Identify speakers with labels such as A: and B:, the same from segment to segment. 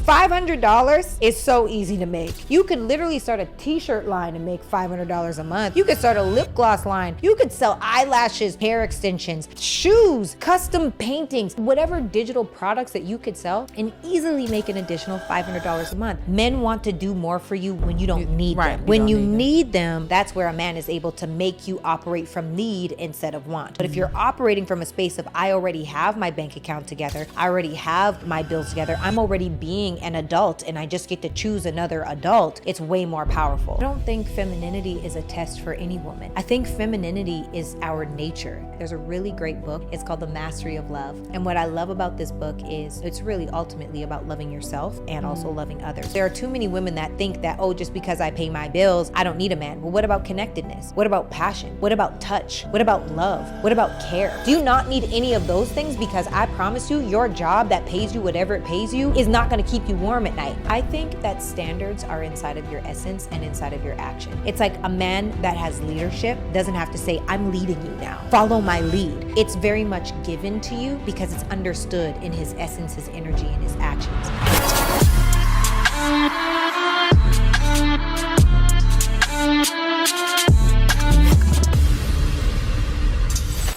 A: $500 is so easy to make. You could literally start a t-shirt line and make $500 a month. You could start a lip gloss line. You could sell eyelashes, hair extensions, shoes, custom paintings, whatever digital products that you could sell, and easily make an additional $500 a month. Men want to do more for you when you don't need them. When you need them, that's where a man is able to make you operate from need instead of want. But if you're operating from a space of, I already have my bank account together, I already have my bills together, I'm already being an adult and I just get to choose another adult, it's way more powerful. I don't think femininity is a test for any woman. I think femininity is our nature. There's a really great book. It's called The Mastery of Love. And what I love about this book is it's really ultimately about loving yourself and also loving others. There are too many women that think that, oh, just because I pay my bills, I don't need a man. Well, what about connectedness? What about passion? What about touch? What about love? What about care? Do you not need any of those things? Because I promise you, your job that pays you whatever it pays you is not going to keep you warm at night. I think that standards are inside of your essence and inside of your action. It's like a man that has leadership doesn't have to say, I'm leading you now. Follow my lead. It's very much given to you because it's understood in his essence, his energy, and his actions.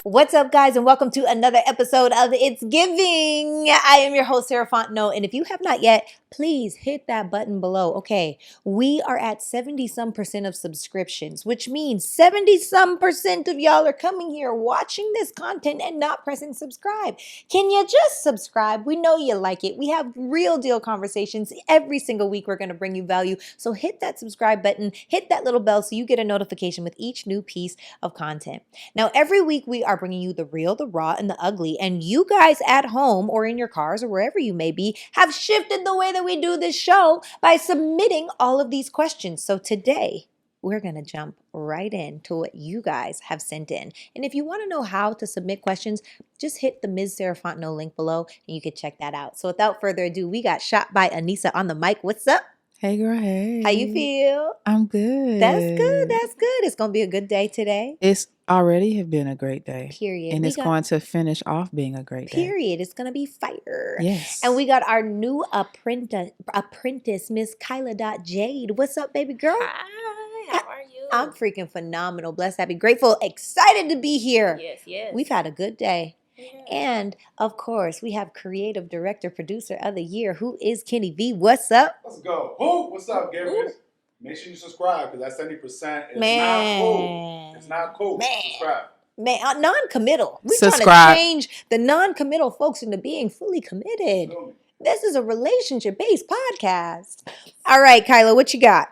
A: What's up, guys, and welcome to another episode of It's Giving. I am your host, Sarah Fontenot, and if you have not yet, please hit that button below. Okay, we are at 70-some% of subscriptions, which means 70-some% of y'all are coming here watching this content and not pressing subscribe. Can you just subscribe? We know you like it. We have real deal conversations every single week. We're going to bring you value. So hit that subscribe button, hit that little bell so you get a notification with each new piece of content. Now, every week we are bringing you the real, the raw, and the ugly, and you guys at home or in your cars or wherever you may be have shifted the way that we do this show by submitting all of these questions. So today, we're going to jump right into what you guys have sent in. And if you want to know how to submit questions, just hit the Ms. Sarah Fontenot link below and you can check that out. So without further ado, we got Shot by Anissa on the mic. What's up?
B: Hey girl, hey.
A: How you feel?
B: I'm good.
A: That's good. That's good. It's going to be a good day today.
B: It's already have been a great day.
A: Period.
B: And it's going to finish off being a great day.
A: Period. It's going to be fire.
B: Yes.
A: And we got our new apprentice, Miss Kyla.Jade. What's up, baby girl?
C: Hi, how are you?
A: I'm freaking phenomenal. Blessed, happy, grateful, excited to be here.
C: Yes.
A: We've had a good day.
C: Yeah.
A: And, of course, we have creative director, producer of the year, who is Kenny V. What's up?
D: Let's go. Who? What's up, Givers? Make sure you subscribe because that 70% is not cool. It's not cool. Subscribe.
A: Man, non-committal. We're trying to change the non-committal folks into being fully committed. This is a relationship-based podcast. All right, Kyla, what you got?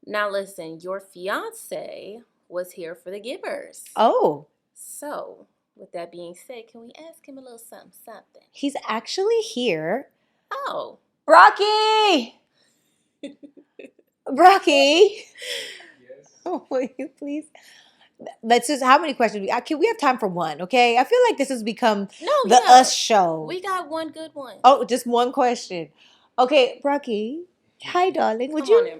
C: Now listen, your fiance was here for the givers.
A: Oh.
C: So, with that being said, can we ask him a little something?
A: He's actually here.
C: Oh.
A: Brocky! Brocky!
D: Yes.
A: Oh, will you please? Let's just, how many questions? Can we have time for one, okay? I feel like this has become us show.
C: We got one good one.
A: Oh, just one question. Okay, Brocky. Hi, darling. Would you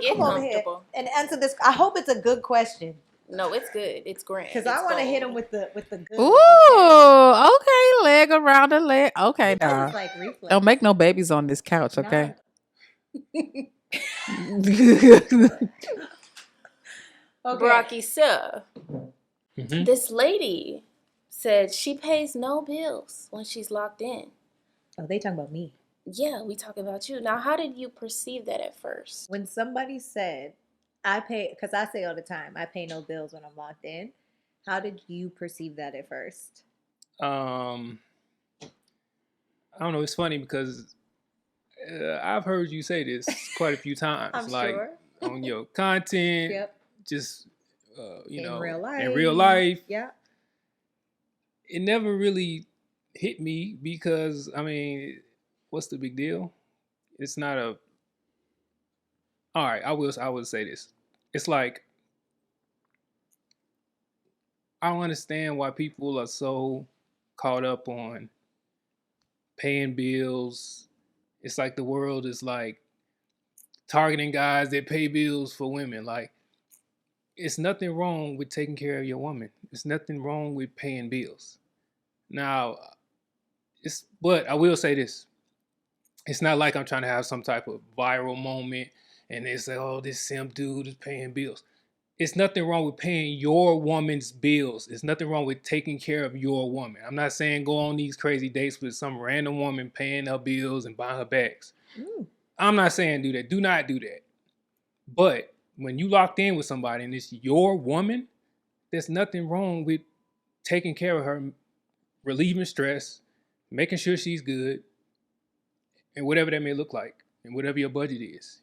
A: come over here and answer this? I hope it's a good question.
C: No, it's good. It's grand.
A: Because I want to hit him with the good.
B: Ooh, okay. Leg around the leg. Okay, now.
A: Like reflex.
B: Don't make no babies on this couch, okay?
A: Okay.
C: Brocky, sir. This lady said she pays no bills when she's locked in.
A: Oh, they talking about me.
C: Yeah, we talking about you. Now, how did you perceive that at first?
A: When somebody said, I pay, because I say all the time, I pay no bills when I'm locked in. How did you perceive that at first?
E: I don't know. It's funny because I've heard you say this quite a few times.
A: I'm
E: like
A: sure.
E: On your content,
A: Yep.
E: just,
A: In
E: know,
A: real life. Yeah.
E: It never really hit me because, I mean, what's the big deal? It's not a... All right, I will say this. It's like, I don't understand why people are so caught up on paying bills. It's like the world is like targeting guys that pay bills for women. Like, it's nothing wrong with taking care of your woman. It's nothing wrong with paying bills. Now, but I will say this. It's not like I'm trying to have some type of viral moment and they say, oh, this simp dude is paying bills. It's nothing wrong with paying your woman's bills. It's nothing wrong with taking care of your woman. I'm not saying go on these crazy dates with some random woman paying her bills and buying her bags. I'm not saying do that. Do not do that. But when you locked in with somebody and it's your woman, there's nothing wrong with taking care of her, relieving stress, making sure she's good, and whatever that may look like, and whatever your budget is,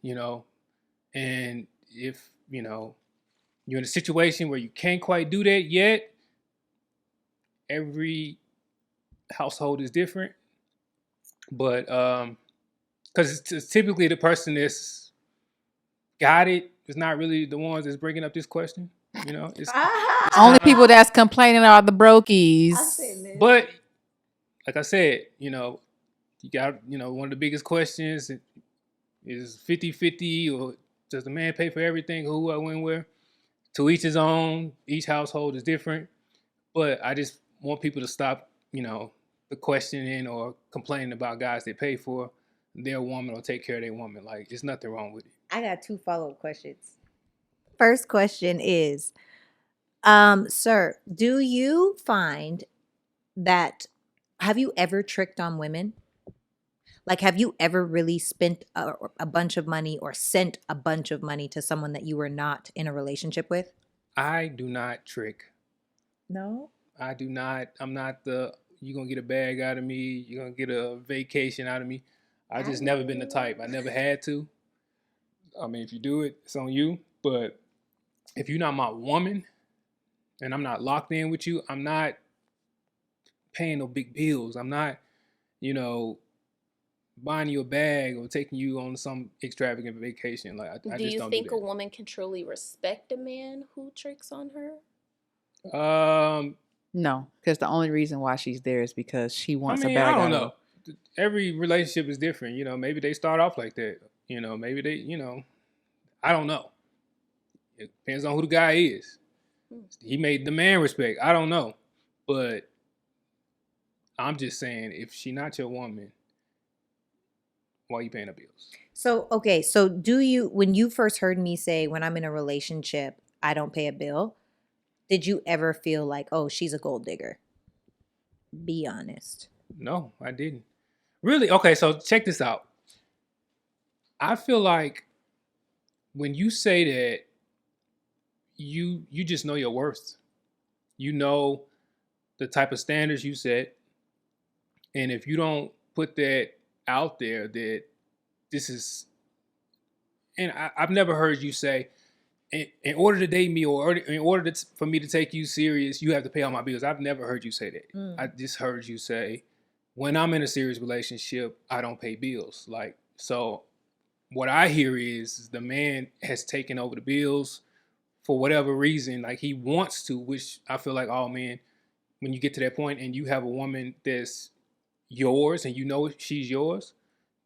E: And if, you're in a situation where you can't quite do that yet, every household is different. But because it's typically the person that's got it is not really the ones that's bringing up this question. It's
B: Only people that's complaining are the brokies.
E: But like I said, you got, one of the biggest questions is 50-50 or does the man pay for everything? Who, what, when, where? To each his own. Each household is different. But I just want people to stop, the questioning or complaining about guys that pay for their woman or take care of their woman. Like, there's nothing wrong with it.
A: I got 2 follow-up questions. First question is, sir, do you find that, have you ever tricked on women? Like, have you ever really spent a bunch of money or sent a bunch of money to someone that you were not in a relationship with?
E: I do not trick.
A: No?
E: I do not. I'm not you're going to get a bag out of me. You're going to get a vacation out of me. I just never been the type. I never had to. I mean, if you do it, it's on you. But if you're not my woman and I'm not locked in with you, I'm not paying no big bills. I'm not, buying you a bag or taking you on some extravagant vacation. Like, I just don't do that.
C: Do you think a woman can truly respect a man who tricks on her?
B: No, because the only reason why she's there is because she wants a bag.
E: I don't know. Every relationship is different. Maybe they start off like that. Maybe they, I don't know. It depends on who the guy is. He may demand respect. I don't know. But I'm just saying, if she not your woman, why are you paying her bills?
A: So, okay. So do you, when you first heard me say, when I'm in a relationship, I don't pay a bill, did you ever feel like, oh, she's a gold digger? Be honest.
E: No, I didn't. Really? Okay, so check this out. I feel like when you say that, you just know your worth. You know the type of standards you set. And if you don't put that out there, that this is, and I've never heard you say, in order to date me or in order for me to take you serious, you have to pay all my bills. I've never heard you say that. I just heard you say, when I'm in a serious relationship, I don't pay bills. Like, so what I hear is the man has taken over the bills for whatever reason. Like, he wants to, which I feel like all men, when you get to that point and you have a woman that's yours and you know she's yours,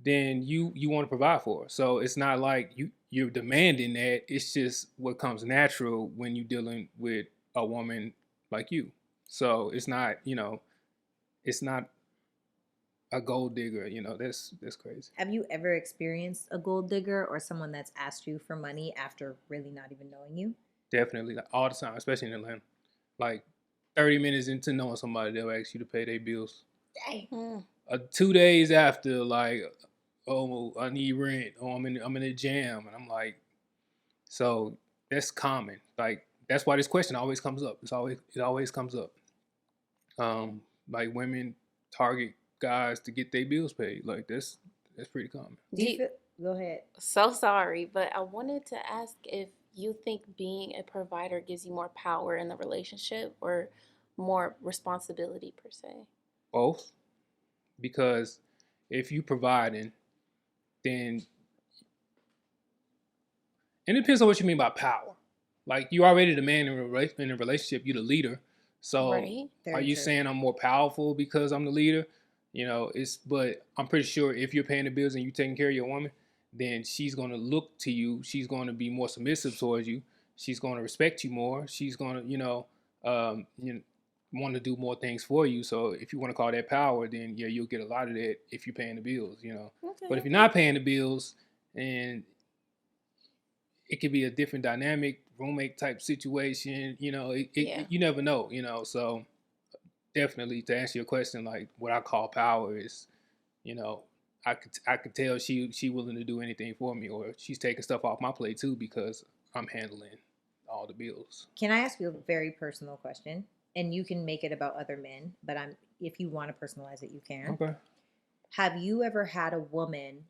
E: then you want to provide for her. So it's not like you're demanding that. It's just what comes natural when you're dealing with a woman like you. So it's not, it's not a gold digger. That's crazy.
A: Have you ever experienced a gold digger or someone that's asked you for money after really not even knowing you?
E: Definitely, all the time, especially in Atlanta. Like 30 minutes into knowing somebody, they'll ask you to pay their bills.
A: Dang.
E: 2 days after, like, oh, I need rent, or I'm in a jam, and I'm like, so that's common. Like, that's why this question always comes up. It always comes up. Like, women target guys to get their bills paid. Like, that's pretty common.
A: Go ahead.
C: So sorry, but I wanted to ask if you think being a provider gives you more power in the relationship or more responsibility per se.
E: Both. Because if you providing, then, and it depends on what you mean by power. Like, you already the man in a relationship, you're the leader. So
C: Right.
E: are you saying I'm more powerful because I'm the leader? But I'm pretty sure if you're paying the bills and you're taking care of your woman, then she's going to look to you. She's going to be more submissive towards you. She's going to respect you more. She's going to, want to do more things for you. So if you want to call that power, then yeah, you'll get a lot of that if you're paying the bills,
C: Okay.
E: But if you're not paying the bills, and it could be a different dynamic, roommate type situation,
C: Yeah.
E: you never know, So definitely, to answer your question, like what I call power is, I could tell she willing to do anything for me, or she's taking stuff off my plate too because I'm handling all the bills.
A: Can I ask you a very personal question? And you can make it about other men, but if you want to personalize it, you can.
E: Okay.
A: Have you ever had a woman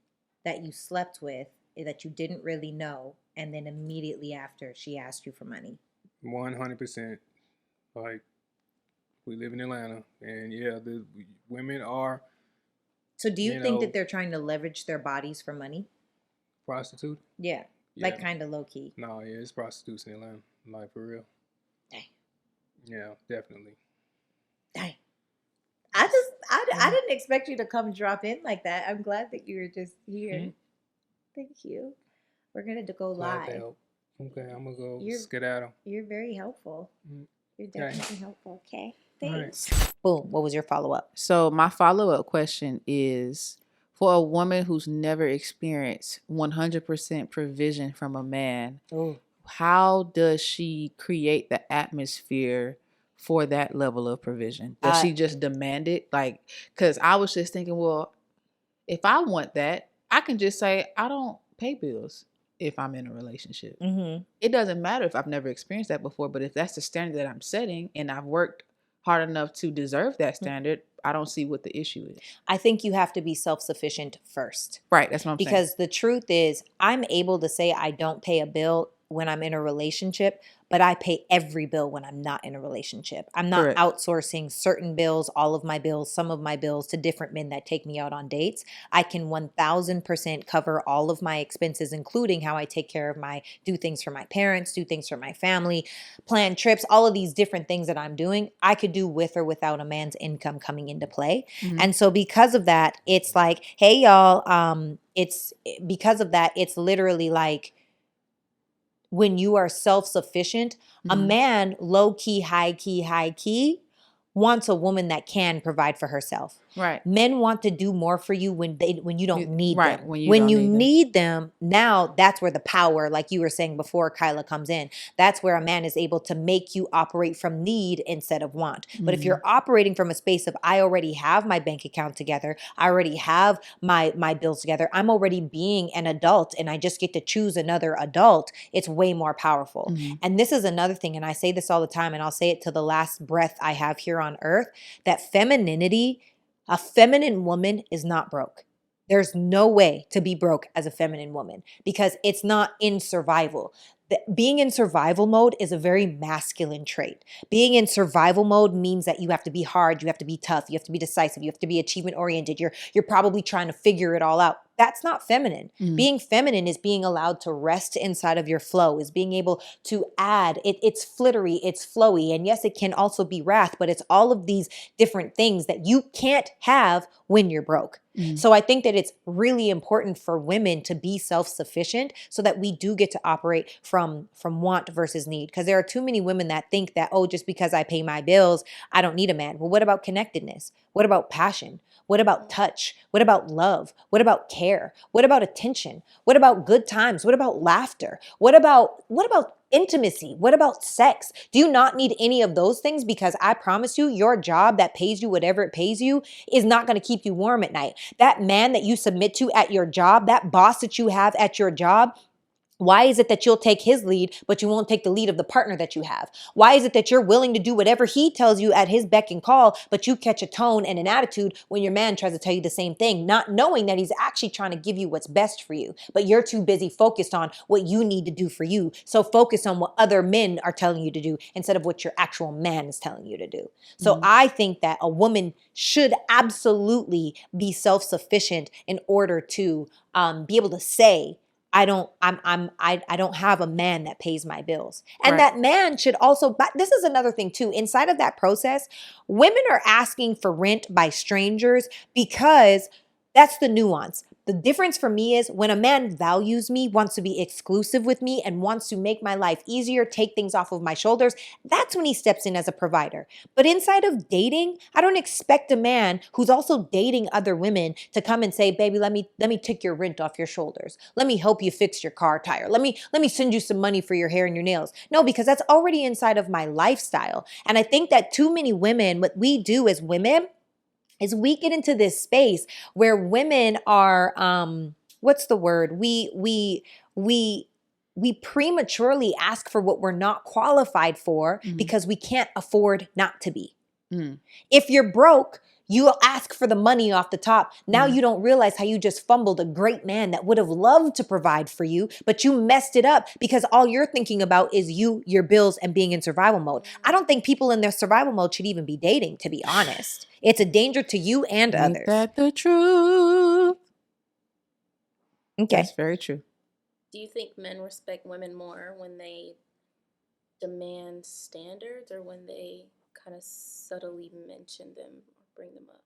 A: that you slept with that you didn't really know, and then immediately after she asked you for money?
E: 100%. Like, we live in Atlanta, and yeah, the women are.
A: So do you think that they're trying to leverage their bodies for money?
E: Prostitute?
A: Yeah. Like kind of low key.
E: No, yeah, it's prostitutes in Atlanta. Like, for real.
A: Dang.
E: Yeah, definitely.
A: Dang. I didn't expect you to come drop in like that. I'm glad that you were just here. Mm-hmm. Thank you. We're going to go live.
E: Okay, I'm going to go skedaddle.
A: You're very helpful. Mm-hmm. You're definitely helpful. Okay.
B: Thanks.
A: Right. Boom. What was your follow-up?
B: So my follow-up question is, for a woman who's never experienced 100% provision from a man, how does she create the atmosphere for that level of provision? Does she just demand it? Like, because I was just thinking, well, if I want that, I can just say, I don't pay bills if I'm in a relationship. Mm-hmm. It doesn't matter if I've never experienced that before, but if that's the standard that I'm setting and I've worked hard enough to deserve that standard, I don't see what the issue is.
A: I think you have to be self-sufficient first.
B: Right, that's what I'm saying.
A: Because the truth is, I'm able to say I don't pay a bill when I'm in a relationship, but I pay every bill when I'm not in a relationship. I'm not outsourcing certain bills, all of my bills, some of my bills to different men that take me out on dates. I can 1000% cover all of my expenses, including how I take care of do things for my parents, do things for my family, plan trips, all of these different things that I'm doing, I could do with or without a man's income coming into play. Mm-hmm. And so because of that, it's like, hey y'all, because of that, it's literally like, when you are self-sufficient, a man, low key, high key, wants a woman that can provide for herself.
B: Right.
A: Men want to do more for you when you don't need them.
B: When you
A: need them, now that's where the power, like you were saying before, Kyla, comes in. That's where a man is able to make you operate from need instead of want. Mm-hmm. But if you're operating from a space of, I already have my bank account together, I already have my bills together, I'm already being an adult and I just get to choose another adult, it's way more powerful. Mm-hmm. And this is another thing, and I say this all the time, and I'll say it to the last breath I have here on earth, that femininity, a feminine woman is not broke. There's no way to be broke as a feminine woman because it's not in survival. Being in survival mode is a very masculine trait. Being in survival mode means that you have to be hard, you have to be tough, you have to be decisive, you have to be achievement oriented. You're probably trying to figure it all out. That's not feminine. Mm-hmm. Being feminine is being allowed to rest inside of your flow, is being able to add. It's flittery, it's flowy. And yes, it can also be wrath, but it's all of these different things that you can't have when you're broke. Mm-hmm. So I think that it's really important for women to be self-sufficient so that we do get to operate from want versus need. Because there are too many women that think that, just because I pay my bills, I don't need a man. Well, what about connectedness? What about passion? What about touch? What about love? What about care? What about attention? What about good times? What about laughter? What about intimacy? What about sex? Do you not need any of those things? Because I promise you, your job that pays you whatever it pays you is not going to keep you warm at night. That man that you submit to at your job, that boss that you have at your job, why is it that you'll take his lead, but you won't take the lead of the partner that you have? Why is it that you're willing to do whatever he tells you at his beck and call, but you catch a tone and an attitude when your man tries to tell you the same thing, not knowing that he's actually trying to give you what's best for you, but you're too busy focused on what you need to do for you. So focus on what other men are telling you to do instead of what your actual man is telling you to do. So I think that a woman should absolutely be self-sufficient in order to be able to say, I don't have a man that pays my bills. And that man should also, but this is another thing too, inside of that process, women are asking for rent by strangers because that's the nuance. The difference for me is when a man values me, wants to be exclusive with me, and wants to make my life easier, take things off of my shoulders, that's when he steps in as a provider. But inside of dating, I don't expect a man who's also dating other women to come and say, baby, let me take your rent off your shoulders. Let me help you fix your car tire. Let me send you some money for your hair and your nails. No, because that's already inside of my lifestyle. And I think that too many women, what we do as women, is we get into this space where women are what's the word? We prematurely ask for what we're not qualified for because we can't afford not to be. If you're broke, you'll ask for the money off the top. Now you don't realize how you just fumbled a great man that would have loved to provide for you, but you messed it up because all you're thinking about is you, your bills, and being in survival mode. I don't think people in their survival mode should even be dating, to be honest. It's a danger to you and
B: Ain't
A: others.
B: that the truth?
A: Okay.
B: That's very true.
C: Do you think men respect women more when they demand standards or when they kind of subtly mention them or bring them up?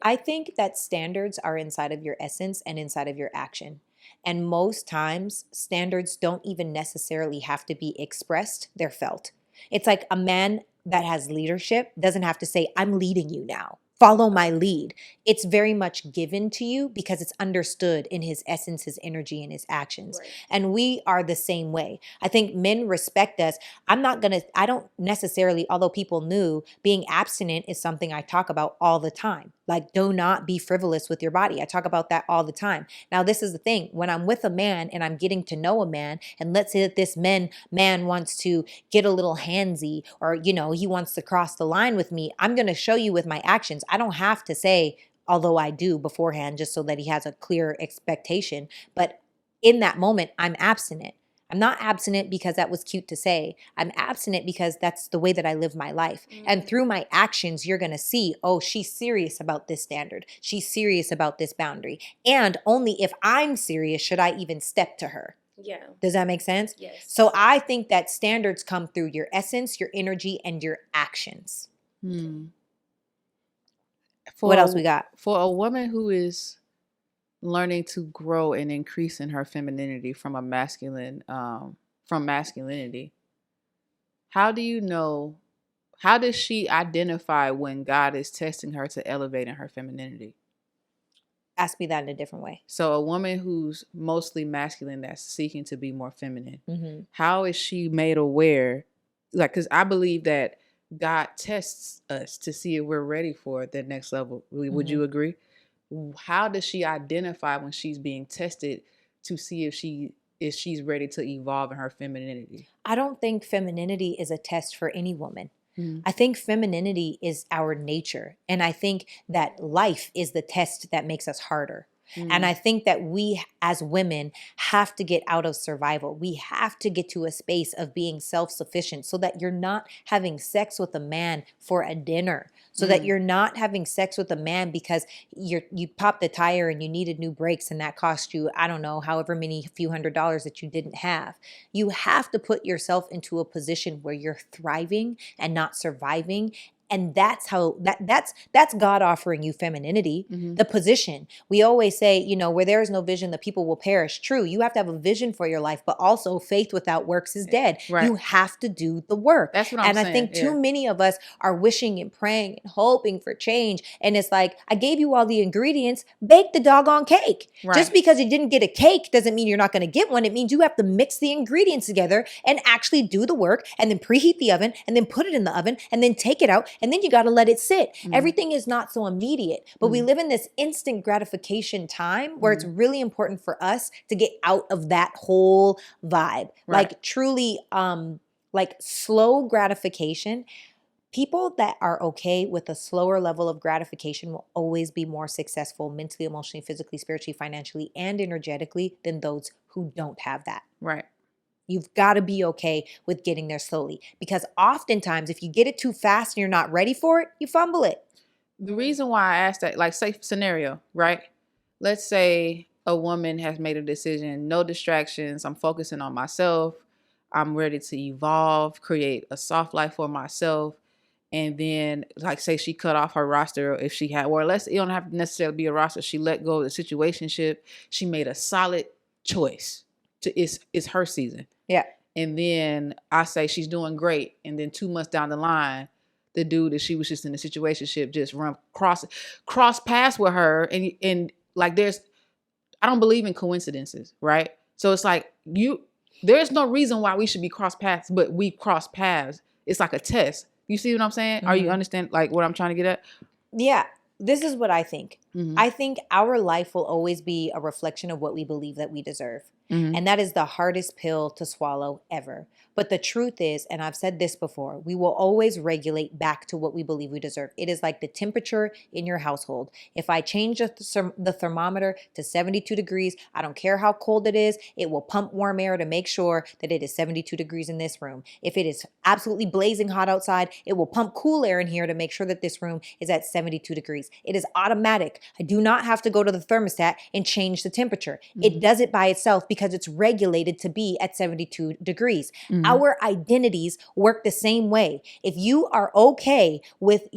A: I think that standards are inside of your essence and inside of your action. And most times, standards don't even necessarily have to be expressed, they're felt. It's like a man that has leadership doesn't have to say, I'm leading you now. Follow my lead. It's very much given to you because it's understood in his essence, his energy, and his actions.
C: Right.
A: And we are the same way. I think men respect us. I don't necessarily, although people knew, being abstinent is something I talk about all the time. Like, do not be frivolous with your body. I talk about that all the time. Now, this is the thing. When I'm with a man and I'm getting to know a man, and let's say that this man wants to get a little handsy or, he wants to cross the line with me, I'm going to show you with my actions. I don't have to say, although I do beforehand, just so that he has a clear expectation. But in that moment, I'm abstinent. I'm not abstinent because that was cute to say. I'm abstinent because that's the way that I live my life. And through my actions, you're going to see, oh, she's serious about this standard. She's serious about this boundary. And only if I'm serious should I even step to her.
C: Yeah.
A: Does that make sense?
C: Yes.
A: So I think that standards come through your essence, your energy, and your actions. What else we got?
B: For a woman who is learning to grow and increase in her femininity from masculinity, how does she identify when God is testing her to elevate in her femininity?
A: Ask me that in a different way.
B: So a woman who's mostly masculine that's seeking to be more feminine, how is she made aware? Like, because I believe that God tests us to see if we're ready for the next level. Would you agree? How does she identify when she's being tested to see if she's ready to evolve in her femininity?
A: I don't think femininity is a test for any woman. I think femininity is our nature. And I think that life is the test that makes us harder. And I think that we as women have to get out of survival. We have to get to a space of being self-sufficient so that you're not having sex with a man for a dinner. So that you're not having sex with a man because you popped the tire and you needed new brakes and that cost you, I don't know, however many few $100s that you didn't have. You have to put yourself into a position where you're thriving and not surviving. And that's how that's God offering you femininity, the position. We always say, where there is no vision, the people will perish. True. You have to have a vision for your life, but also faith without works is dead.
B: Right.
A: You have to do the work.
B: That's what I'm saying.
A: And I think too many of us are wishing and praying and hoping for change. And it's like, I gave you all the ingredients, bake the doggone cake.
B: Right.
A: Just because you didn't get a cake doesn't mean you're not going to get one. It means you have to mix the ingredients together and actually do the work and then preheat the oven and then put it in the oven and then take it out. And then you got to let it sit. Everything is not so immediate, but we live in this instant gratification time where it's really important for us to get out of that whole vibe.
B: Right.
A: Like truly, like slow gratification. People that are okay with a slower level of gratification will always be more successful mentally, emotionally, physically, spiritually, financially, and energetically than those who don't have that.
B: Right.
A: You've got to be okay with getting there slowly because oftentimes if you get it too fast and you're not ready for it, you fumble it.
B: The reason why I asked that, like, say scenario, right? Let's say a woman has made a decision, no distractions. I'm focusing on myself. I'm ready to evolve, create a soft life for myself. and then like say she cut off her roster if she had, or it don't have to necessarily be a roster. She let go of the situationship. She made a solid choice to it's her season.
A: Yeah.
B: And then I say she's doing great, and then 2 months down the line, the dude that she was just in the situationship just run cross paths with her, and like I don't believe in coincidences, right? So it's like there's no reason why we should be cross paths, but we cross paths. It's like a test. You see what I'm saying? Are you understand like what I'm trying to get at?
A: Yeah. This is what I think. I think our life will always be a reflection of what we believe that we deserve. And that is the hardest pill to swallow ever. But the truth is, and I've said this before, we will always regulate back to what we believe we deserve. It is like the temperature in your household. If I change the thermometer to 72 degrees, I don't care how cold it is, it will pump warm air to make sure that it is 72 degrees in this room. If it is absolutely blazing hot outside, it will pump cool air in here to make sure that this room is at 72 degrees. It is automatic. I do not have to go to the thermostat and change the temperature. It does it by itself because it's regulated to be at 72 degrees. Our identities work the same way. If you are okay with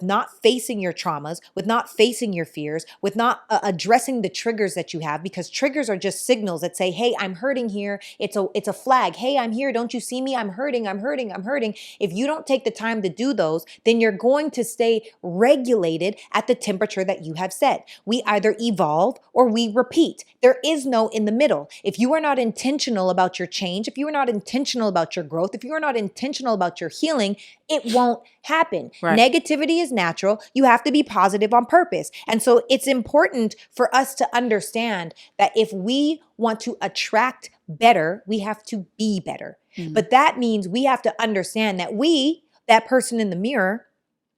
A: not facing your traumas, with not facing your fears, with not addressing the triggers that you have, because triggers are just signals that say, hey, I'm hurting here. It's a flag. Hey, I'm here. Don't you see me? I'm hurting. I'm hurting. I'm hurting. If you don't take the time to do those, then you're going to stay regulated at the temperature that you have set. We either evolve or we repeat. There is no in the middle. If you are not intentional about your change, if you are not intentional about your growth, if you are not intentional about your healing, it won't happen.
B: Right.
A: Negativity is natural. You have to be positive on purpose. And so it's important for us to understand that if we want to attract better, we have to be better. But that means we have to understand that that person in the mirror,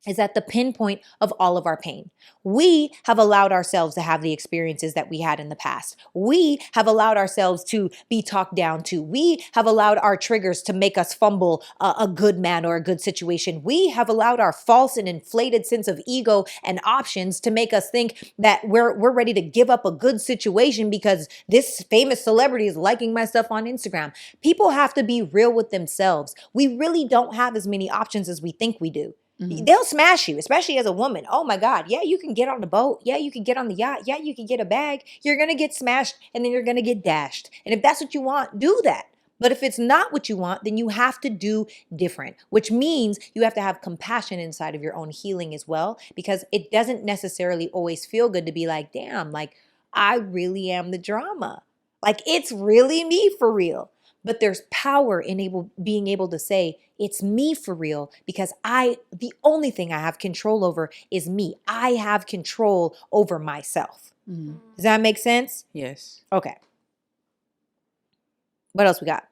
A: is at the pinpoint of all of our pain. We have allowed ourselves to have the experiences that we had in the past. We have allowed ourselves to be talked down to. We have allowed our triggers to make us fumble a good man or a good situation. We have allowed our false and inflated sense of ego and options to make us think that we're ready to give up a good situation because this famous celebrity is liking my stuff on Instagram. People have to be real with themselves. We really don't have as many options as we think we do. They'll smash you, especially as a woman. Oh my God. Yeah, you can get on the boat. Yeah, you can get on the yacht. Yeah, you can get a bag. You're going to get smashed and then you're going to get dashed. And if that's what you want, do that. But if it's not what you want, then you have to do different, which means you have to have compassion inside of your own healing as well, because it doesn't necessarily always feel good to be like, damn, like I really am the drama. Like it's really me for real. But there's power in being able to say, it's me for real, because the only thing I have control over is me. I have control over myself. Does that make sense?
B: Yes.
A: Okay. What else we got?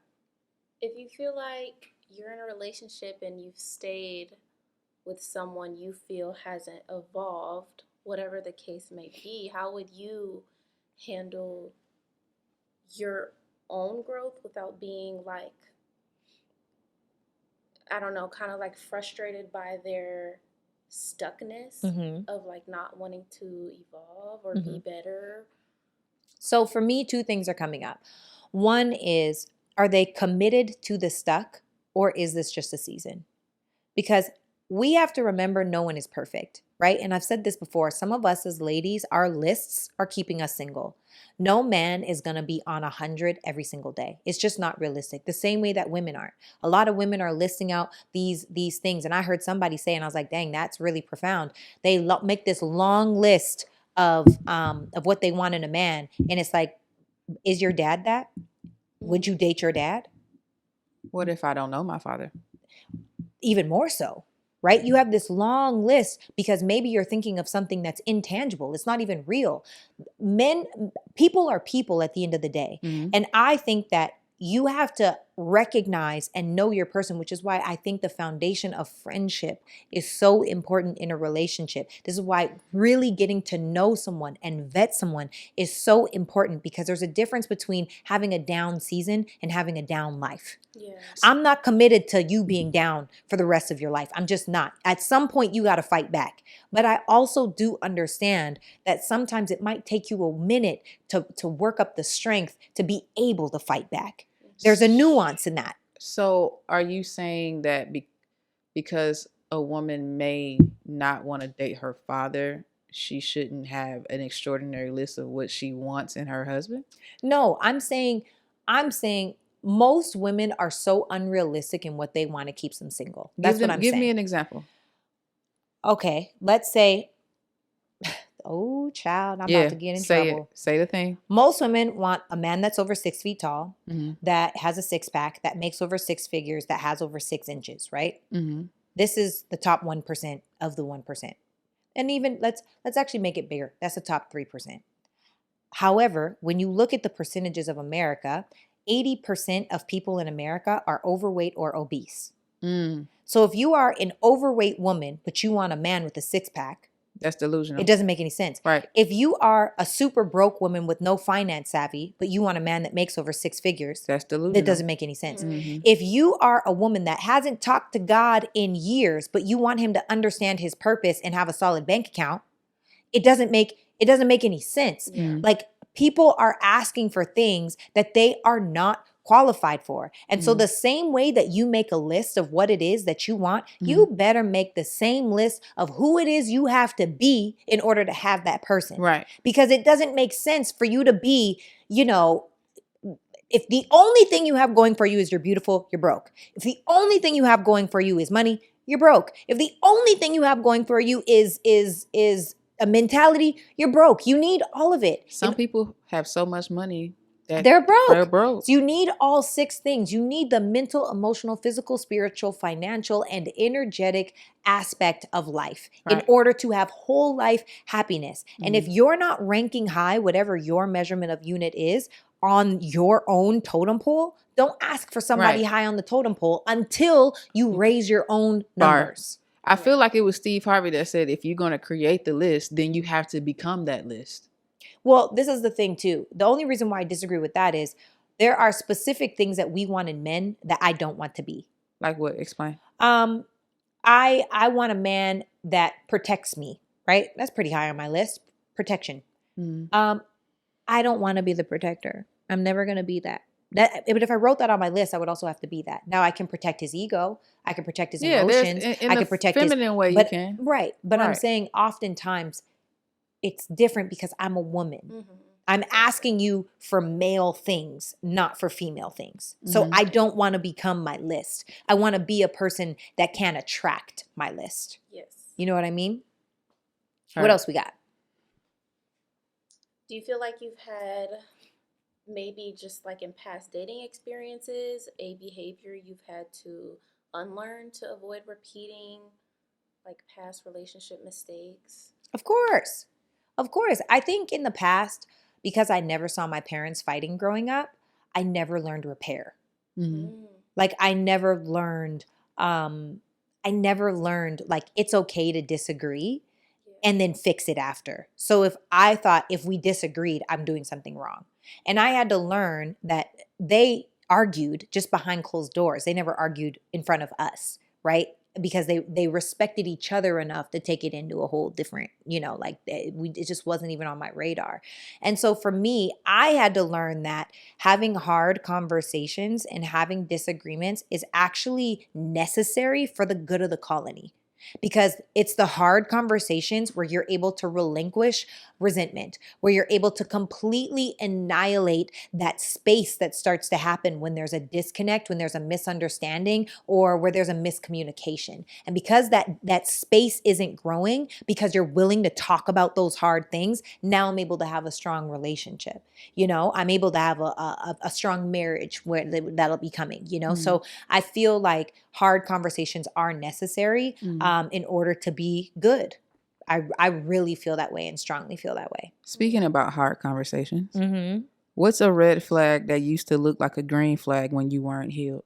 C: If you feel like you're in a relationship and you've stayed with someone you feel hasn't evolved, whatever the case may be, how would you handle your own growth without being like, I don't know, kind of like frustrated by their stuckness of like not wanting to evolve or be better?
A: So for me, two things are coming up. One is, are they committed to the stuck, or is this just a season? Because we have to remember no one is perfect, right? And I've said this before. Some of us as ladies, our lists are keeping us single. No man is going to be on 100 every single day. It's just not realistic. The same way that women aren't. A lot of women are listing out these things. And I heard somebody say, and I was like, dang, that's really profound. They make this long list of what they want in a man. And it's like, is your dad that? Would you date your dad?
B: What if I don't know my father?
A: Even more so, right? You have this long list because maybe you're thinking of something that's intangible. It's not even real. People are people at the end of the day. And I think that you have to recognize and know your person, which is why I think the foundation of friendship is so important in a relationship. This is why really getting to know someone and vet someone is so important, because there's a difference between having a down season and having a down life.
C: Yes.
A: I'm not committed to you being down for the rest of your life. I'm just not. At some point, you got to fight back. But I also do understand that sometimes it might take you a minute to work up the strength to be able to fight back. There's a nuance in that.
B: So are you saying that because a woman may not want to date her father, she shouldn't have an extraordinary list of what she wants in her husband?
A: No, I'm saying most women are so unrealistic in what they want to keep them single. That's what I'm saying.
B: Give me an example.
A: Okay, let's say, oh, child, I'm about to get in trouble.
B: Say the thing.
A: Most women want a man that's over 6 feet tall,
B: Mm-hmm.
A: that has a six pack, that makes over 6 figures, that has over 6 inches, right?
B: Mm-hmm.
A: This is the top 1% of the 1%. And even let's actually make it bigger. That's the top 3%. However, when you look at the percentages of America, 80% of people in America are overweight or obese.
B: Mm.
A: So if you are an overweight woman, but you want a man with a six pack,
B: That's delusional.
A: it doesn't make any sense.
B: Right.
A: If you are a super broke woman with no finance savvy, but you want a man that makes over 6 figures,
B: That's delusional.
A: that doesn't make any sense.
B: Mm-hmm.
A: If you are a woman that hasn't talked to God in years, but you want him to understand his purpose and have a solid bank account, it doesn't make any sense.
B: Mm.
A: Like, people are asking for things that they are not qualified for. And so the same way that you make a list of what it is that you want, you better make the same list of who it is you have to be in order to have that person.
B: Right.
A: Because it doesn't make sense for you to be, if the only thing you have going for you is you're beautiful, you're broke. If the only thing you have going for you is money, you're broke. If the only thing you have going for you is a mentality, you're broke. You need all of it.
B: Some people have so much money that
A: They're broke.
B: They're broke.
A: So you need all 6 things. You need the mental, emotional, physical, spiritual, financial, and energetic aspect of life in order to have whole life happiness. And if you're not ranking high, whatever your measurement of unit is, on your own totem pole, don't ask for somebody high on the totem pole until you raise your own numbers.
B: I feel like it was Steve Harvey that said, if you're going to create the list, then you have to become that list.
A: Well, this is the thing too. The only reason why I disagree with that is there are specific things that we want in men that I don't want to be.
B: Like what? Explain.
A: I want a man that protects me, right? That's pretty high on my list. Protection.
B: Mm.
A: I don't want to be the protector. I'm never going to be that. But if I wrote that on my list, I would also have to be that. Now I can protect his ego. I can protect his emotions.
B: In
A: I
B: the
A: can protect
B: feminine way you can.
A: Right. But I'm saying oftentimes it's different because I'm a woman.
C: Mm-hmm.
A: I'm asking you for male things, not for female things. So I don't want to become my list. I want to be a person that can attract my list.
C: Yes.
A: You know what I mean?
B: All
A: what
B: right.
A: else we got?
C: Do you feel like you've had maybe just like in past dating experiences, a behavior you've had to unlearn to avoid repeating like past relationship mistakes?
A: Of course. Of course. I think in the past, because I never saw my parents fighting growing up, I never learned repair.
B: Mm-hmm.
A: Like I never learned like it's okay to disagree and then fix it after. So if I thought if we disagreed, I'm doing something wrong. And I had to learn that they argued just behind closed doors. They never argued in front of us, right? Because they respected each other enough to take it into a whole different, it just wasn't even on my radar. And so for me, I had to learn that having hard conversations and having disagreements is actually necessary for the good of the colony. Because it's the hard conversations where you're able to relinquish resentment, where you're able to completely annihilate that space that starts to happen when there's a disconnect, when there's a misunderstanding, or where there's a miscommunication. And because that space isn't growing, because you're willing to talk about those hard things, now I'm able to have a strong relationship. I'm able to have a strong marriage where that'll be coming, So I feel like hard conversations are necessary in order to be good. I really feel that way and strongly feel that way.
B: Speaking about hard conversations, what's a red flag that used to look like a green flag when you weren't healed?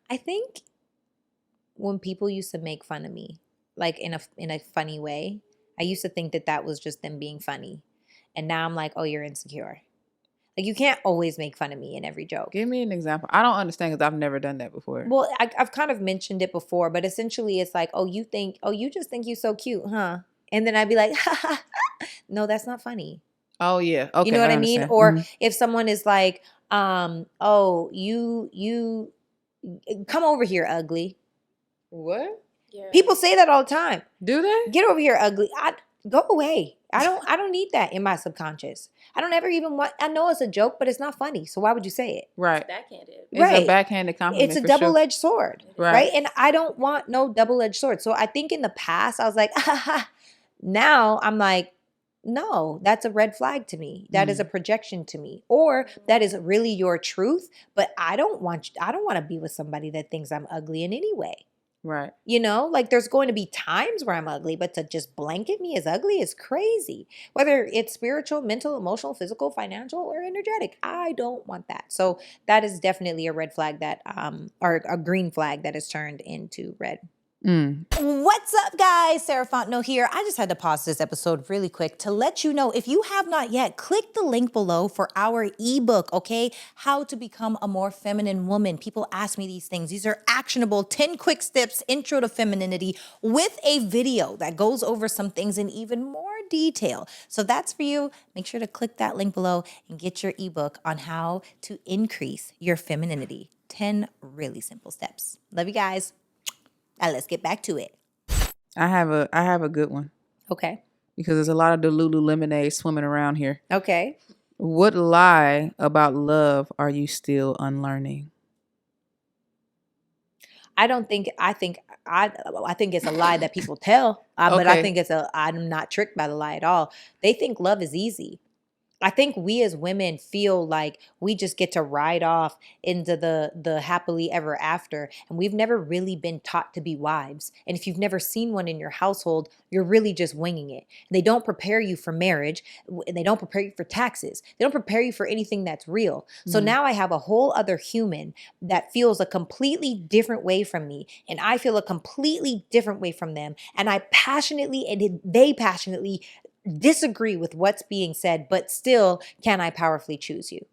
A: I think when people used to make fun of me, like in a funny way, I used to think that was just them being funny. And now I'm like, oh, you're insecure. Like, you can't always make fun of me in every joke.
B: Give me an example. I don't understand because I've never done that before.
A: Well, I've kind of mentioned it before, but essentially it's like, you just think you're so cute, huh? And then I'd be like, ha, ha, ha. No, that's not funny.
B: Oh, yeah. Okay.
A: You know what I mean? Or if someone is like, you come over here, ugly.
B: What?
C: Yeah.
A: People say that all the time.
B: Do they?
A: Get over here, ugly. Go away. I don't need that in my subconscious. I don't ever even want. I know it's a joke, but it's not funny. So why would you say it?
B: Right.
C: Backhanded.
B: It's
A: Right.
B: a backhanded compliment.
A: It's a
B: for sure.
A: double-edged sword,
B: Right.
A: right? And I don't want no double-edged sword. So I think in the past I was like, now I'm like, no, that's a red flag to me. That is a projection to me, or that is really your truth. But I don't want to be with somebody that thinks I'm ugly in any way.
B: Right.
A: You know, like there's going to be times where I'm ugly, but to just blanket me as ugly is crazy. Whether it's spiritual, mental, emotional, physical, financial, or energetic, I don't want that. So that is definitely a red flag that, or a green flag that is turned into red. What's up, guys? Sarah Fontenot here. I just had to pause this episode really quick to let you know, if you have not yet, click the link below for our ebook, okay? How to become a more feminine woman. People ask me these things. These are actionable 10 quick steps, intro to femininity, with a video that goes over some things in even more detail. So that's for you. Make sure to click that link below and get your ebook on how to increase your femininity. 10 really simple steps. Love you guys. Now let's get back to it.
B: I have a good one
A: Okay.
B: because there's a lot of Delulu lemonade swimming around here.
A: Okay.
B: What lie about love are you still unlearning?
A: I think it's a lie that people tell, but I
B: Okay.
A: think I'm not tricked by the lie at all. They think love is easy. I think we as women feel like we just get to ride off into the happily ever after, and we've never really been taught to be wives. And if you've never seen one in your household, you're really just winging it. They don't prepare you for marriage, and they don't prepare you for taxes. They don't prepare you for anything that's real. So now I have a whole other human that feels a completely different way from me, and I feel a completely different way from them, and I passionately and they passionately disagree with what's being said, but still, can I powerfully choose you?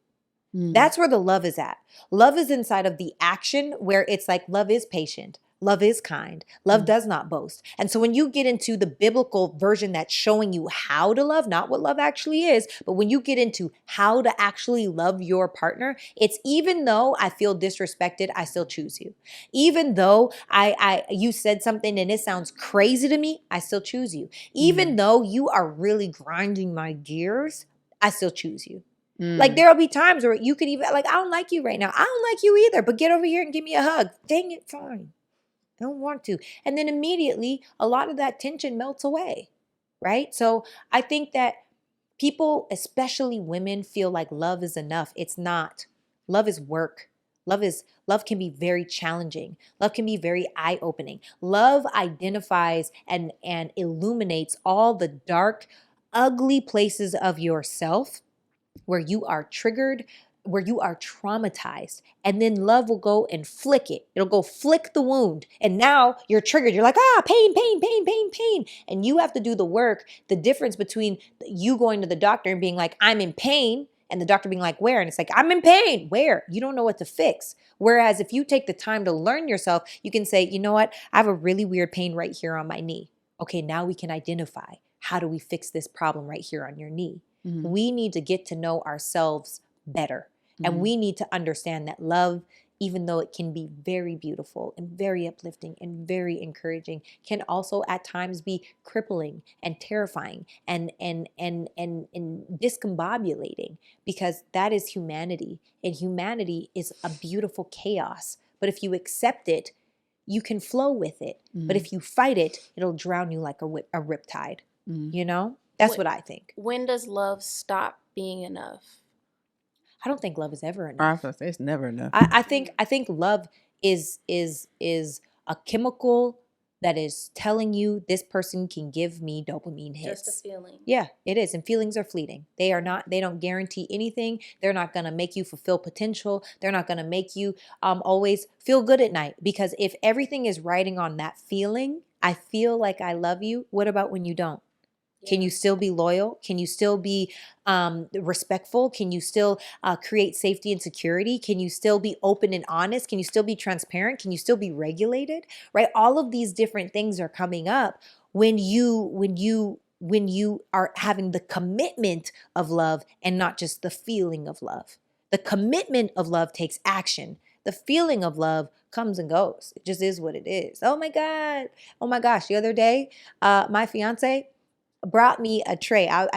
A: That's where the love is at. Love is inside of the action, where it's like love is patient. Love is kind. Love does not boast. And so when you get into the biblical version that's showing you how to love, not what love actually is, but when you get into how to actually love your partner, it's even though I feel disrespected, I still choose you. Even though you said something and it sounds crazy to me, I still choose you. Even though you are really grinding my gears, I still choose you. Like there'll be times where you could even like, I don't like you right now. I don't like you either, but get over here and give me a hug. Dang it, fine. I don't want to. And then immediately a lot of that tension melts away, right? So I think that people, especially women, feel like love is enough. It's not. Love is work. Love can be very challenging. Love can be very eye-opening. Love identifies and illuminates all the dark, ugly places of yourself where you are triggered, where you are traumatized, and then love will go and flick it. It'll go flick the wound. And now you're triggered. You're like, pain, pain, pain, pain, pain. And you have to do the work. The difference between you going to the doctor and being like, I'm in pain, and the doctor being like, where? And it's like, I'm in pain. Where? You don't know what to fix. Whereas if you take the time to learn yourself, you can say, you know what? I have a really weird pain right here on my knee. Okay, now we can identify, how do we fix this problem right here on your knee? We need to get to know ourselves better. And we need to understand that love, even though it can be very beautiful and very uplifting and very encouraging, can also at times be crippling and terrifying and discombobulating, because that is humanity. And humanity is a beautiful chaos. But if you accept it, you can flow with it. But if you fight it, it'll drown you like a riptide. You know? That's what I think.
C: When does love stop being enough?
A: I don't think love is ever enough.
B: It's never enough.
A: I think love is a chemical that is telling you this person can give me dopamine hits.
C: Just a feeling.
A: Yeah, it is. And feelings are fleeting. They don't guarantee anything. They're not going to make you fulfill potential. They're not going to make you always feel good at night. Because if everything is riding on that feeling, I feel like I love you, what about when you don't? Can you still be loyal? Can you still be respectful? Can you still create safety and security? Can you still be open and honest? Can you still be transparent? Can you still be regulated? Right? All of these different things are coming up when you are having the commitment of love and not just the feeling of love. The commitment of love takes action. The feeling of love comes and goes. It just is what it is. Oh my God. Oh my gosh. The other day, my fiance brought me a tray. I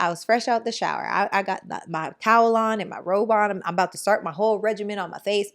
A: was fresh out the shower. I got my towel on and my robe on. I'm about to start my whole regimen on my face.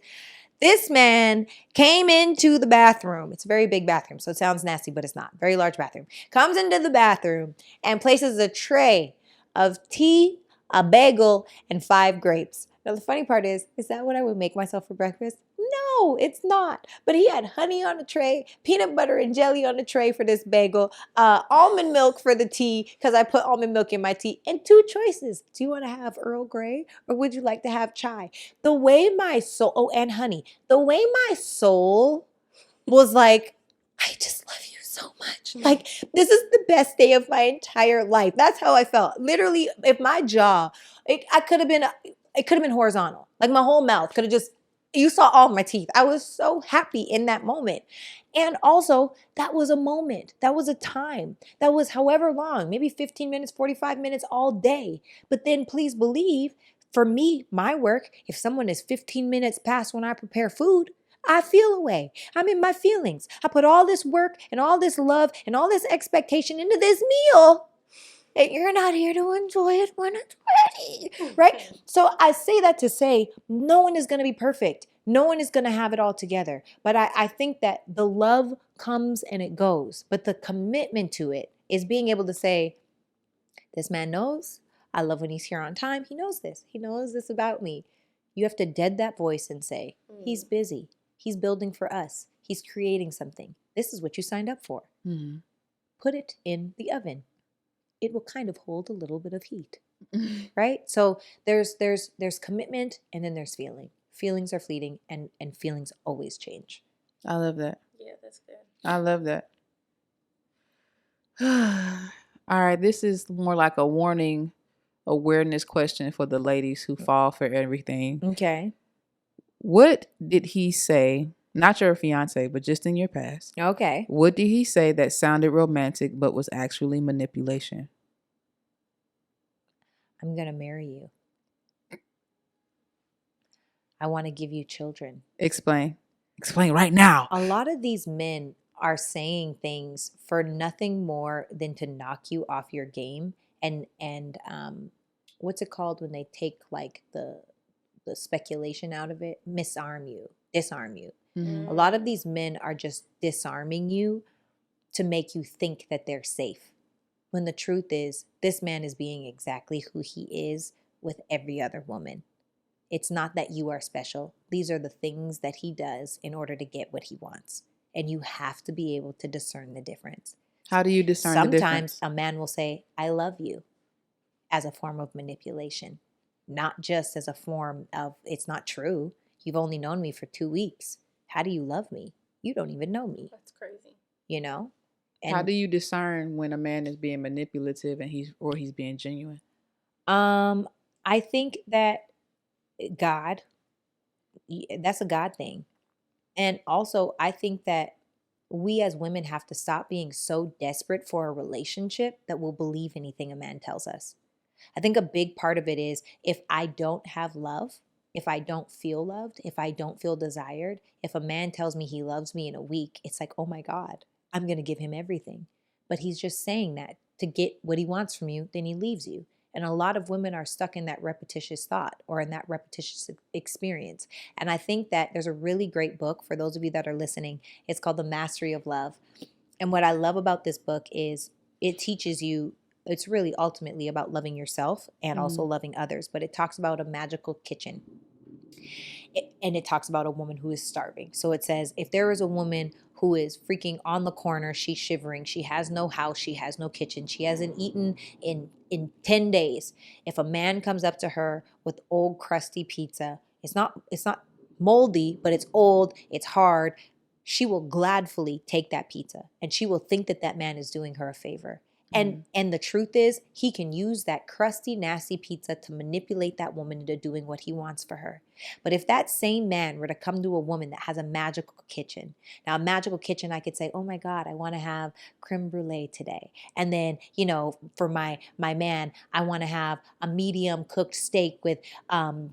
A: This man came into the bathroom. It's a very big bathroom, so it sounds nasty, but it's not. Very large bathroom. Comes into the bathroom and places a tray of tea, a bagel, and 5 grapes. Now, the funny part is that what I would make myself for breakfast? No, it's not. But he had honey on a tray, peanut butter and jelly on a tray for this bagel, almond milk for the tea, because I put almond milk in my tea, and 2 choices. Do you want to have Earl Grey or would you like to have chai? The way my soul, oh, and honey, the way my soul was like, I just love you so much. Like, this is the best day of my entire life. That's how I felt. Literally, if my jaw, it could have been horizontal. Like my whole mouth could have just, you saw all my teeth. I was so happy in that moment. And also, that was a moment. That was a time. That was however long, maybe 15 minutes, 45 minutes all day. But then please believe, for me, my work, if someone is 15 minutes past when I prepare food, I feel away. I'm in my feelings. I put all this work and all this love and all this expectation into this meal, and you're not here to enjoy it when it's ready, right? So I say that to say no one is going to be perfect. No one is going to have it all together. But I think that the love comes and it goes. But the commitment to it is being able to say, this man knows. I love when he's here on time. He knows this. He knows this about me. You have to dead that voice and say, he's busy. He's building for us. He's creating something. This is what you signed up for.
B: Mm-hmm.
A: Put it in the oven. It will kind of hold a little bit of heat, right? So there's commitment and then there's feeling. Feelings are fleeting and feelings always change.
B: I love that.
C: Yeah, that's good.
B: I love that. All right, this is more like a warning, awareness question for the ladies who fall for everything.
A: Okay.
B: What did he say? Not your fiance, but just in your past.
A: Okay.
B: What did he say that sounded romantic but was actually manipulation?
A: I'm going to marry you. I want to give you children.
B: Explain. Explain right now.
A: A lot of these men are saying things for nothing more than to knock you off your game and what's it called when they take like the speculation out of it? Disarm you.
B: Mm-hmm.
A: A lot of these men are just disarming you to make you think that they're safe. When the truth is, this man is being exactly who he is with every other woman. It's not that you are special. These are the things that he does in order to get what he wants. And you have to be able to discern the difference.
B: How do you discern the difference?
A: Sometimes a man will say, I love you, as a form of manipulation, not just as a form of, it's not true. You've only known me for 2 weeks. How do you love me? You don't even know me.
C: That's crazy.
A: You know? And
B: how do you discern when a man is being manipulative and he's being genuine?
A: I think that God, that's a God thing. And also, I think that we as women have to stop being so desperate for a relationship that we'll believe anything a man tells us. I think a big part of it is if I don't have love, if I don't feel loved, if I don't feel desired, if a man tells me he loves me in a week, it's like, oh my God, I'm going to give him everything. But he's just saying that to get what he wants from you, then he leaves you. And a lot of women are stuck in that repetitious thought or in that repetitious experience. And I think that there's a really great book for those of you that are listening. It's called The Mastery of Love. And what I love about this book is it teaches you, it's really ultimately about loving yourself and also loving others. But it talks about a magical kitchen. And it talks about a woman who is starving. So it says, if there is a woman who is freaking on the corner, she's shivering, she has no house, she has no kitchen, she hasn't eaten in 10 days. If a man comes up to her with old crusty pizza, it's not moldy, but it's old, it's hard, she will gladfully take that pizza and she will think that that man is doing her a favor. And the truth is, he can use that crusty, nasty pizza to manipulate that woman into doing what he wants for her. But if that same man were to come to a woman that has a magical kitchen, now a magical kitchen, I could say, oh my God, I want to have creme brulee today. And then, you know, for my man, I want to have a medium cooked steak with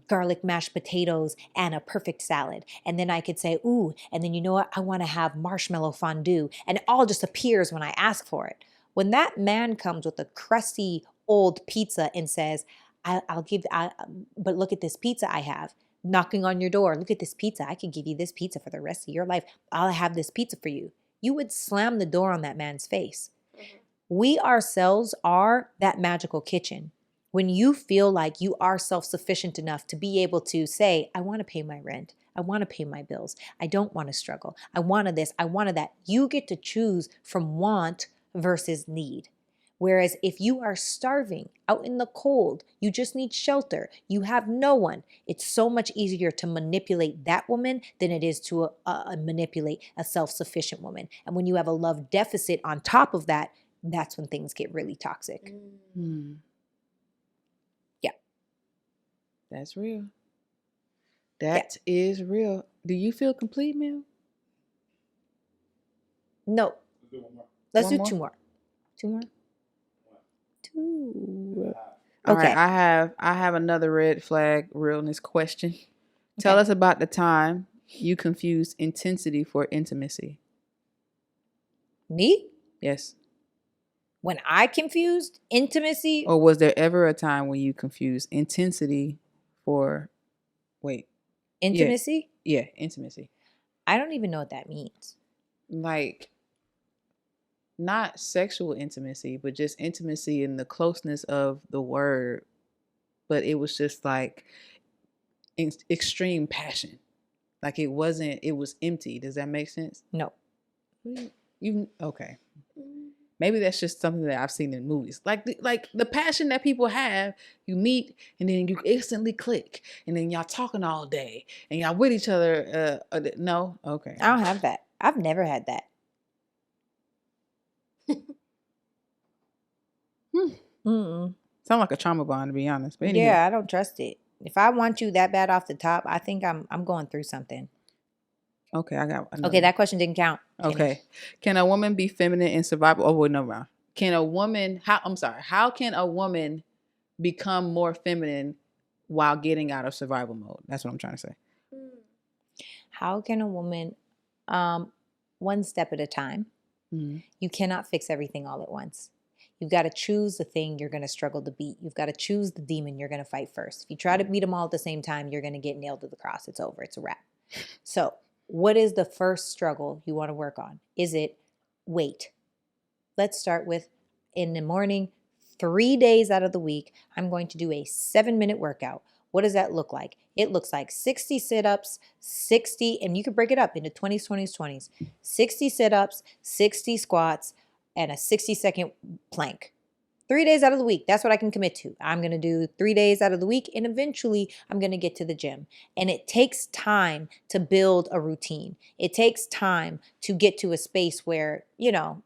A: garlic mashed potatoes and a perfect salad. And then I could say, ooh, and then you know what? I want to have marshmallow fondue. And it all just appears when I ask for it. When that man comes with a crusty old pizza and says, but look at this pizza I have, knocking on your door, look at this pizza. I could give you this pizza for the rest of your life. I'll have this pizza for you. You would slam the door on that man's face. Mm-hmm. We ourselves are that magical kitchen. When you feel like you are self-sufficient enough to be able to say, I want to pay my rent. I want to pay my bills. I don't want to struggle. I wanted this. I wanted that. You get to choose from want versus need. Whereas if you are starving out in the cold, you just need shelter, you have no one, it's so much easier to manipulate that woman than it is to manipulate a self-sufficient woman. And when you have a love deficit on top of that, that's when things get really toxic.
B: Mm.
A: Yeah.
B: That's real. That is real. Do you feel complete, Mel?
A: No.
D: Let's do one more.
A: Let's do two more. Two more? Two.
B: All
A: Okay.
B: right, I have another red flag realness question. Tell us about the time you confused intensity for intimacy.
A: Me?
B: Yes.
A: When I confused intimacy?
B: Or was there ever a time when you confused intensity for,
A: Intimacy?
B: Yeah, intimacy.
A: I don't even know what that means.
B: Like, not sexual intimacy, but just intimacy in the closeness of the word. But it was just like extreme passion. Like it was empty. Does that make sense?
A: No.
B: Okay. Maybe that's just something that I've seen in movies. Like the passion that people have, you meet and then you instantly click and then y'all talking all day and y'all with each other. No? Okay.
A: I don't have that. I've never had that.
B: Sound like a trauma bond, to be honest. But anyway.
A: Yeah, I don't trust it. If I want you that bad off the top, I think I'm going through something.
B: Okay, I got another.
A: Okay, that question didn't count.
B: Okay. Can a woman be feminine in survival? Oh, wait, no, wrong. How can a woman become more feminine while getting out of survival mode? That's what I'm trying to say.
A: How can a woman, one step at a time? Mm-hmm. You cannot fix everything all at once. You've got to choose the thing you're going to struggle to beat. You've got to choose the demon you're going to fight first. If you try to beat them all at the same time, you're going to get nailed to the cross. It's over. It's a wrap. So what is the first struggle you want to work on? Is it weight? Let's start with in the morning, 3 days out of the week, I'm going to do a 7-minute workout. What does that look like? It looks like 60 sit-ups, 60, and you can break it up into 20s, 20s, 20s. 60 sit-ups, 60 squats, and a 60-second plank. 3 days out of the week, that's what I can commit to. I'm going to do 3 days out of the week, and eventually I'm going to get to the gym. And it takes time to build a routine. It takes time to get to a space where, you know,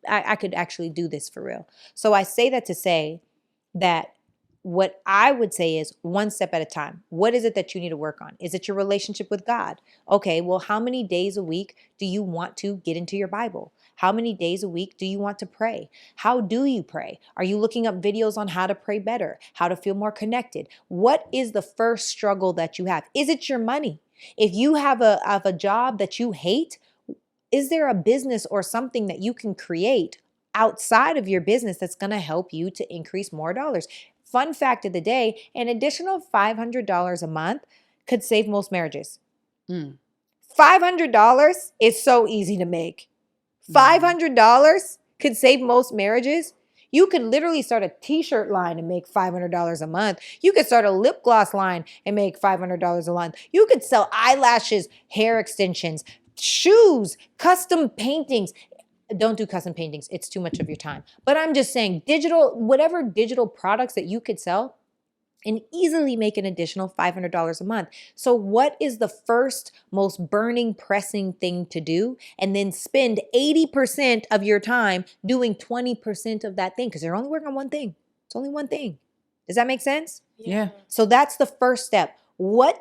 A: I could actually do this for real. So I say that to say that what I would say is one step at a time. What is it that you need to work on? Is it your relationship with God? Okay, well, how many days a week do you want to get into your Bible? How many days a week do you want to pray? How do you pray? Are you looking up videos on how to pray better, how to feel more connected? What is the first struggle that you have? Is it your money? If you have a job that you hate, is there a business or something that you can create outside of your business that's going to help you to increase more dollars? Fun fact of the day, an additional $500 a month could save most marriages. $500 is so easy to make. $500 could save most marriages. You could literally start a t-shirt line and make $500 a month. You could start a lip gloss line and make $500 a month. You could sell eyelashes, hair extensions, shoes, custom paintings. Don't do custom paintings. It's too much of your time. But I'm just saying whatever digital products that you could sell, and easily make an additional $500 a month. So what is the first most burning, pressing thing to do? And then spend 80% of your time doing 20% of that thing, because they're only working on one thing. It's only one thing. Does that make sense?
B: Yeah.
A: So that's the first step. What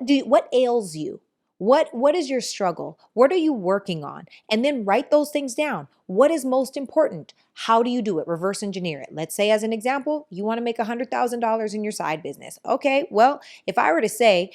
A: ails you? What is your struggle? What are you working on? And then write those things down. What is most important? How do you do it? Reverse engineer it. Let's say, as an example, you want to make $100,000 in your side business. Okay, well, if I were to say,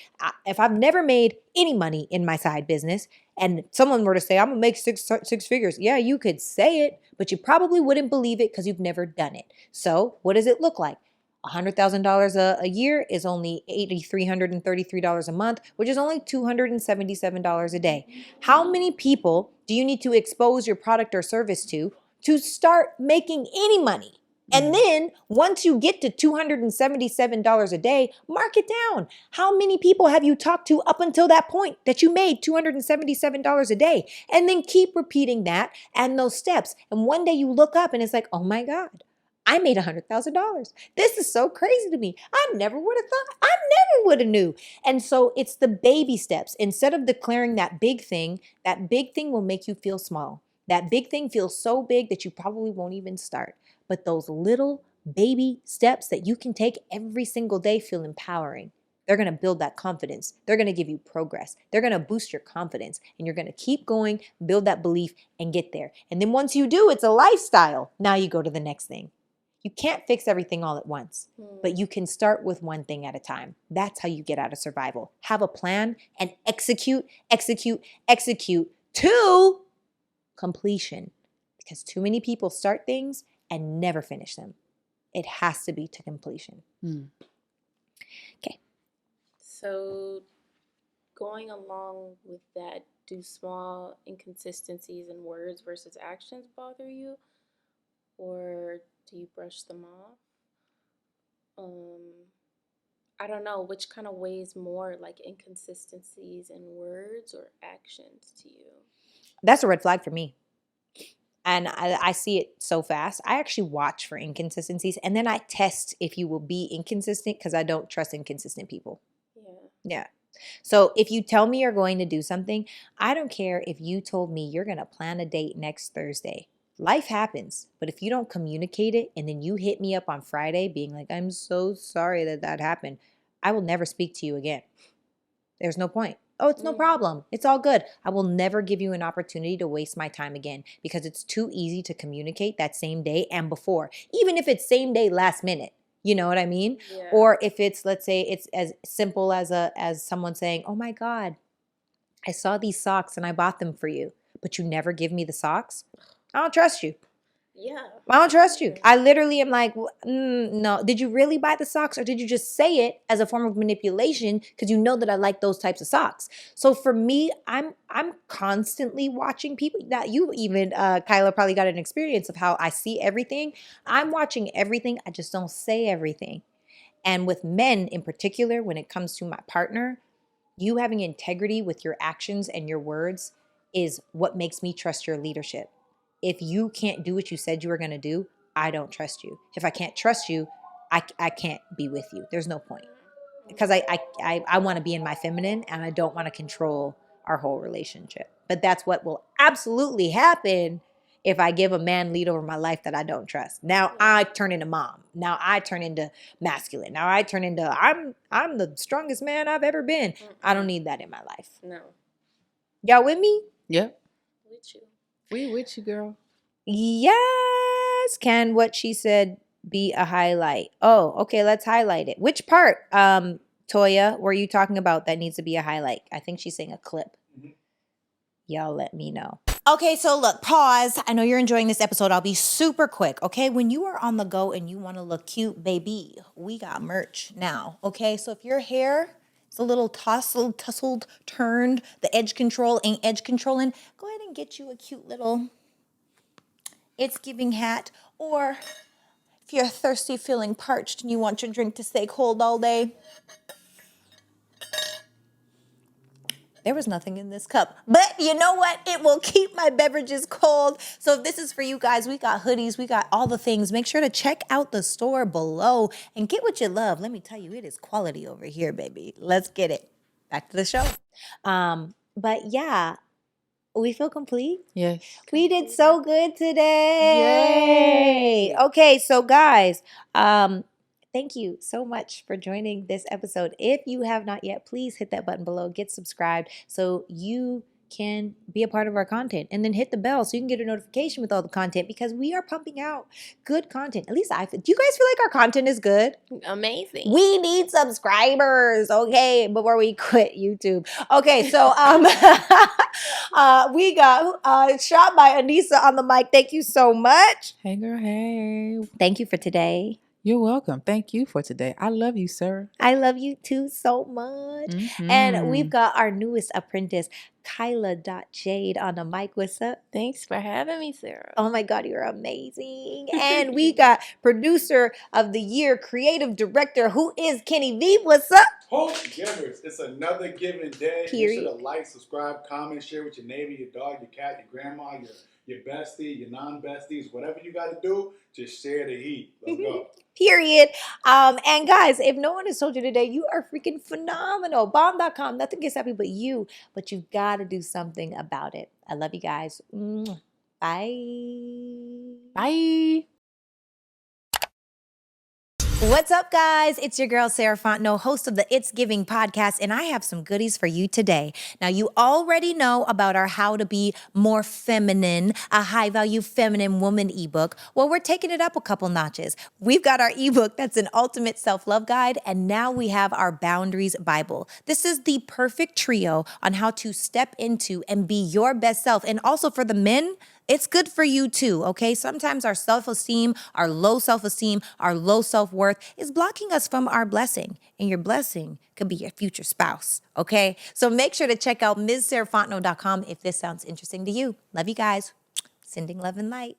A: if I've never made any money in my side business, and someone were to say, I'm gonna make six figures, yeah, you could say it, but you probably wouldn't believe it because you've never done it. So what does it look like? $100,000 a year is only $8,333 a month, which is only $277 a day. How many people do you need to expose your product or service to start making any money? And then once you get to $277 a day, mark it down. How many people have you talked to up until that point that you made $277 a day? And then keep repeating that and those steps. And one day you look up and it's like, oh my God, I made $100,000. This is so crazy to me. I never would have thought. I never would have knew. And so it's the baby steps. Instead of declaring that big thing will make you feel small. That big thing feels so big that you probably won't even start. But those little baby steps that you can take every single day feel empowering. They're going to build that confidence. They're going to give you progress. They're going to boost your confidence. And you're going to keep going, build that belief, and get there. And then once you do, it's a lifestyle. Now you go to the next thing. You can't fix everything all at once, but you can start with one thing at a time. That's how you get out of survival. Have a plan and execute to completion, because too many people start things and never finish them. It has to be to completion. Okay.
C: So going along with that, do small inconsistencies in words versus actions bother you? Or do you brush them off? I don't know, which kind of weighs more, like inconsistencies in words or actions to you?
A: That's a red flag for me. And I see it so fast. I actually watch for inconsistencies, and then I test if you will be inconsistent, because I don't trust inconsistent people. Yeah. So if you tell me you're going to do something, I don't care if you told me you're going to plan a date next Thursday. Life happens, but if you don't communicate it and then you hit me up on Friday being like, I'm so sorry that happened, I will never speak to you again. There's no point. Oh, it's no problem. It's all good. I will never give you an opportunity to waste my time again, because it's too easy to communicate that same day and before, even if it's same day, last minute. You know what I mean?
C: Yeah.
A: Or if it's, let's say it's as simple as someone saying, oh my God, I saw these socks and I bought them for you, but you never give me the socks. I don't trust you.
C: Yeah.
A: I don't trust you. I literally am like, no. Did you really buy the socks, or did you just say it as a form of manipulation because you know that I like those types of socks? So for me, I'm constantly watching people. That you even, Kyla, probably got an experience of how I see everything. I'm watching everything. I just don't say everything. And with men in particular, when it comes to my partner, you having integrity with your actions and your words is what makes me trust your leadership. If you can't do what you said you were going to do, I don't trust you. If I can't trust you, I can't be with you. There's no point, because I want to be in my feminine, and I don't want to control our whole relationship. But that's what will absolutely happen if I give a man lead over my life that I don't trust. Now I turn into mom. Now I turn into masculine. Now I turn into I'm the strongest man I've ever been. I don't need that in my life.
C: No.
A: Y'all with me?
B: Yep.
C: With you.
B: We with you, girl.
A: Yes. Can what she said be a highlight? Oh, okay. Let's highlight it. Which part, Toya, were you talking about that needs to be a highlight? I think she's saying a clip. Y'all let me know. Okay, so look, pause. I know you're enjoying this episode. I'll be super quick, okay? When you are on the go and you want to look cute, baby, we got merch now, okay? So if your hair is a little tussled, turned, the edge control ain't edge controlling, go ahead and get you a cute little It's Giving hat. Or if you're thirsty, feeling parched, and you want your drink to stay cold all day, There was nothing in this cup. But you know what? It will keep my beverages cold. So if this is for you guys, we got hoodies, we got all the things. Make sure to check out the store below and get what you love. Let me tell you, it is quality over here, baby. Let's get it. Back to the show. But yeah, we feel complete.
B: Yes.
A: We did so good today. Yay. Okay, so guys, thank you so much for joining this episode. If you have not yet, please hit that button below, get subscribed so you can be a part of our content, and then hit the bell so you can get a notification with all the content, because we are pumping out good content. At least do you guys feel like our content is good?
C: Amazing.
A: We need subscribers, okay, before we quit YouTube. Okay, so we got shot by Anissa on the mic. Thank you so much.
B: Hey, girl, hey.
A: Thank you for today.
B: You're welcome. Thank you for today. I love you, sir.
A: I love you too so much.
B: Mm-hmm.
A: And we've got our newest apprentice, Kyla.Jade, on the mic. What's up?
C: Thanks for having me, Sarah.
A: Oh my God, you're amazing. And we got producer of the year, creative director, who is Kenny V. What's up?
D: Hope givers. It's another giving day.
A: Period.
D: Make sure to like, subscribe, comment, share with your neighbor, your dog, your cat, your grandma, your bestie, your non-besties, whatever you got to do, just share the heat. Let's go.
A: Period. And guys, if no one has told you today, you are freaking phenomenal. Bomb.com. Nothing gets happy but you. But you've got to do something about it. I love you guys. Bye.
B: Bye.
A: What's up, guys? It's your girl, Sarah Fontenot, host of the It's Giving podcast, and I have some goodies for you today. Now, you already know about our How to Be More Feminine, a high-value feminine woman ebook. Well, we're taking it up a couple notches. We've got our ebook that's an ultimate self-love guide, and now we have our Boundaries Bible. This is the perfect trio on how to step into and be your best self. And also for the men, it's good for you too, okay? Sometimes our self-esteem, our low self-esteem, our low self-worth is blocking us from our blessing. And your blessing could be your future spouse, okay? So make sure to check out MsSarahFontenot.com if this sounds interesting to you. Love you guys. Sending love and light.